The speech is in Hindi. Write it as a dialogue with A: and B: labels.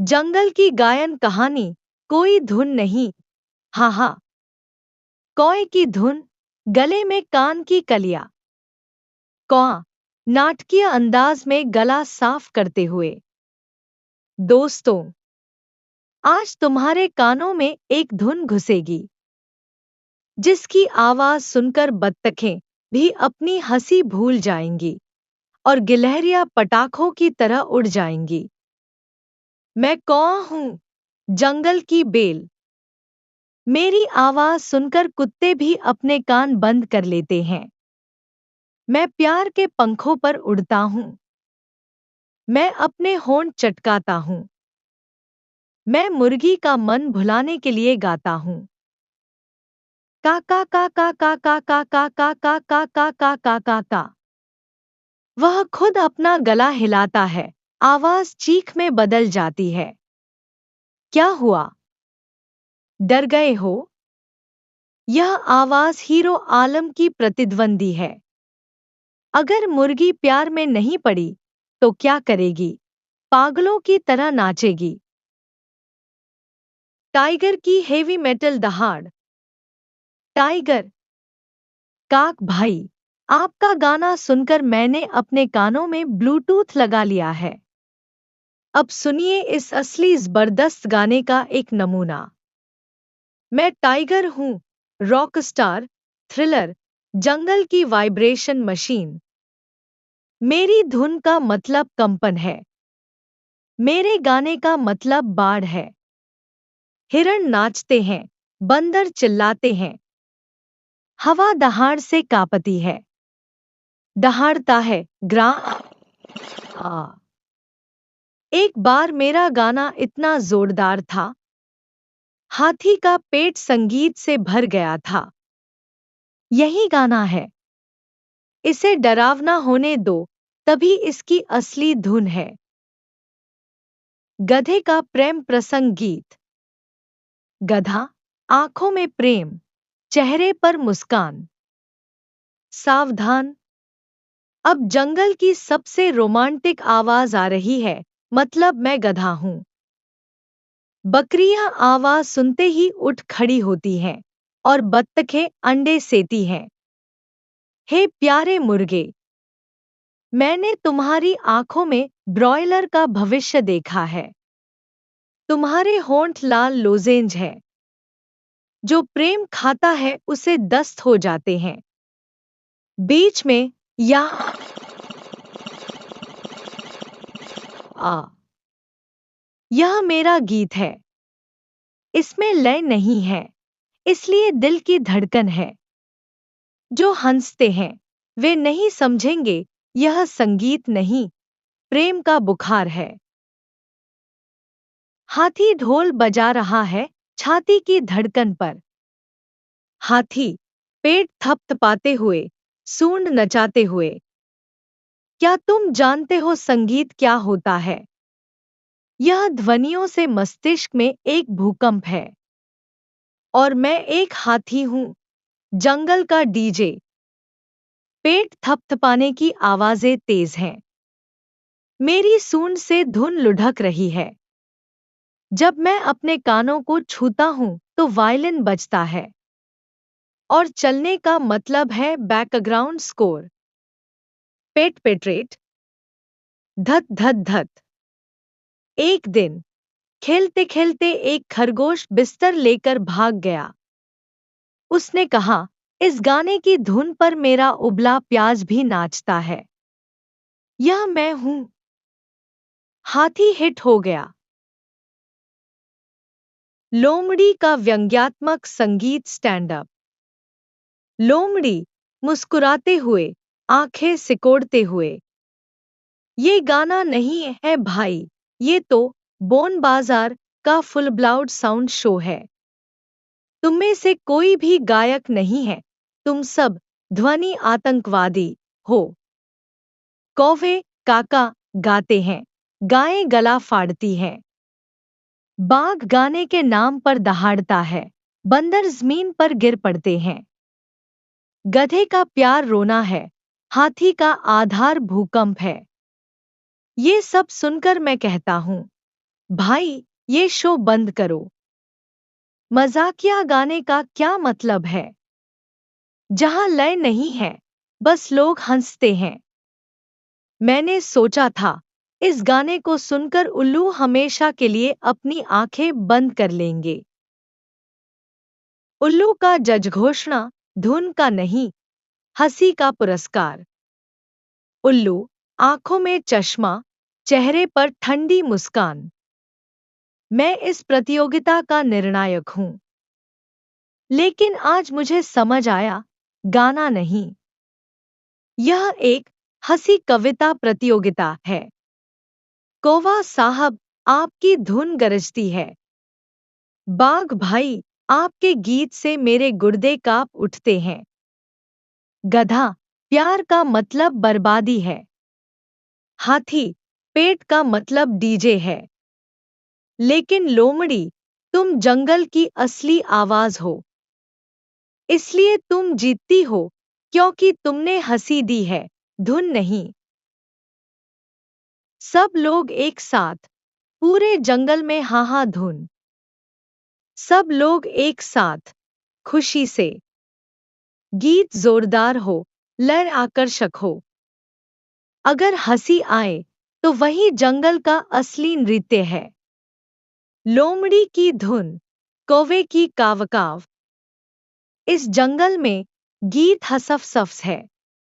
A: जंगल की गायन कहानी, कोई धुन नहीं। हा हा। कौए की धुन, गले में कान की कलियां। कौआ, नाटकीय अंदाज में गला साफ करते हुए। दोस्तों, आज तुम्हारे कानों में एक धुन घुसेगी, जिसकी आवाज सुनकर बत्तखें भी अपनी हंसी भूल जाएंगी और गिलहरियां पटाखों की तरह उड़ जाएंगी। मैं कौआ हूं, जंगल की बेल। मेरी आवाज सुनकर कुत्ते भी अपने कान बंद कर लेते हैं। मैं प्यार के पंखों पर उड़ता हूं। मैं अपने होंठ चटकाता हूं। मैं मुर्गी का मन भुलाने के लिए गाता हूं। का का का का का का का का का का का का का का का का। वह खुद अपना गला हिलाता है, आवाज चीख में बदल जाती है। क्या हुआ? डर गए हो? यह आवाज हीरो आलम की प्रतिद्वंदी है। अगर मुर्गी प्यार में नहीं पड़ी तो क्या करेगी? पागलों की तरह नाचेगी। टाइगर की हेवी मेटल दहाड़। टाइगर, काक भाई, आपका गाना सुनकर मैंने अपने कानों में ब्लूटूथ लगा लिया है। अब सुनिए इस असली जबरदस्त गाने का एक नमूना। मैं टाइगर हूँ, रॉक स्टार, थ्रिलर, जंगल की वाइब्रेशन मशीन। मेरी धुन का मतलब कंपन है। मेरे गाने का मतलब बाढ़ है। हिरण नाचते हैं, बंदर चिल्लाते हैं। हवा दहाड़ से कांपती है। दहाड़ता है ग्राम। आ। एक बार मेरा गाना इतना जोरदार था, हाथी का पेट संगीत से भर गया था। यही गाना है। इसे डरावना होने दो, तभी इसकी असली धुन है। गधे का प्रेम प्रसंग गीत। गधा, आंखों में प्रेम, चेहरे पर मुस्कान। सावधान, अब जंगल की सबसे रोमांटिक आवाज आ रही है, मतलब मैं गधा हूं। बकरियां आवाज सुनते ही उठ खड़ी होती हैं और बत्तखें अंडे सेती हैं। हे प्यारे मुर्गे, मैंने तुम्हारी आंखों में ब्रॉयलर का भविष्य देखा है। तुम्हारे होंठ लाल लोजेंज है। जो प्रेम खाता है उसे दस्त हो जाते हैं। बीच में या आ। यह मेरा गीत है। इसमें लय नहीं है, इसलिए दिल की धड़कन है। जो हंसते हैं वे नहीं समझेंगे, यह संगीत नहीं, प्रेम का बुखार है। हाथी ढोल बजा रहा है छाती की धड़कन पर। हाथी, पेट थपथपाते हुए, सूंड नचाते हुए। क्या तुम जानते हो संगीत क्या होता है? यह ध्वनियों से मस्तिष्क में एक भूकंप है। और मैं एक हाथी हूं, जंगल का डीजे। पेट थपथपाने की आवाजें तेज हैं। मेरी सूंड से धुन लुढ़क रही है। जब मैं अपने कानों को छूता हूं तो वायलिन बजता है। और चलने का मतलब है बैकग्राउंड स्कोर। पेट पेट्रेट, धत धत धत। एक दिन खेलते खेलते एक खरगोश बिस्तर लेकर भाग गया। उसने कहा, इस गाने की धुन पर मेरा उबला प्याज भी नाचता है। यह मैं हूं। हाथी हिट हो गया। लोमड़ी का व्यंग्यात्मक संगीत स्टैंड अप। लोमड़ी, मुस्कुराते हुए, आंखें सिकोड़ते हुए। ये गाना नहीं है भाई, ये तो बोन बाजार का फुल ब्लाउड साउंड शो है। तुम में से कोई भी गायक नहीं है, तुम सब ध्वनि आतंकवादी हो। कौवे, काका गाते हैं, गायें गला फाड़ती हैं। बाघ गाने के नाम पर दहाड़ता है, बंदर जमीन पर गिर पड़ते हैं। गधे का प्यार रोना है, हाथी का आधार भूकंप है। ये सब सुनकर मैं कहता हूं, भाई, ये शो बंद करो। मजाकिया गाने का क्या मतलब है? जहां लय नहीं है, बस लोग हंसते हैं। मैंने सोचा था, इस गाने को सुनकर उल्लू हमेशा के लिए अपनी आंखें बंद कर लेंगे। उल्लू का जज घोषणा, धुन का नहीं, हंसी का पुरस्कार। उल्लू, आंखों में चश्मा, चेहरे पर ठंडी मुस्कान। मैं इस प्रतियोगिता का निर्णायक हूं। लेकिन आज मुझे समझ आया, गाना नहीं, यह एक हंसी कविता प्रतियोगिता है। कौवा साहब, आपकी धुन गरजती है। बाघ भाई, आपके गीत से मेरे गुर्दे कांप उठते हैं। गधा, प्यार का मतलब बर्बादी है। हाथी, पेट का मतलब डीजे है। लेकिन लोमड़ी, तुम जंगल की असली आवाज हो। इसलिए तुम जीतती हो, क्योंकि तुमने हंसी दी है, धुन नहीं। सब लोग एक साथ, पूरे जंगल में हाहा धुन। सब लोग एक साथ, खुशी से। गीत जोरदार हो, लय आकर्षक हो। अगर हंसी आए, तो वही जंगल का असली नृत्य है। लोमड़ी की धुन, कौवे की कावकाव। इस जंगल में गीत हसफ सफ्स है।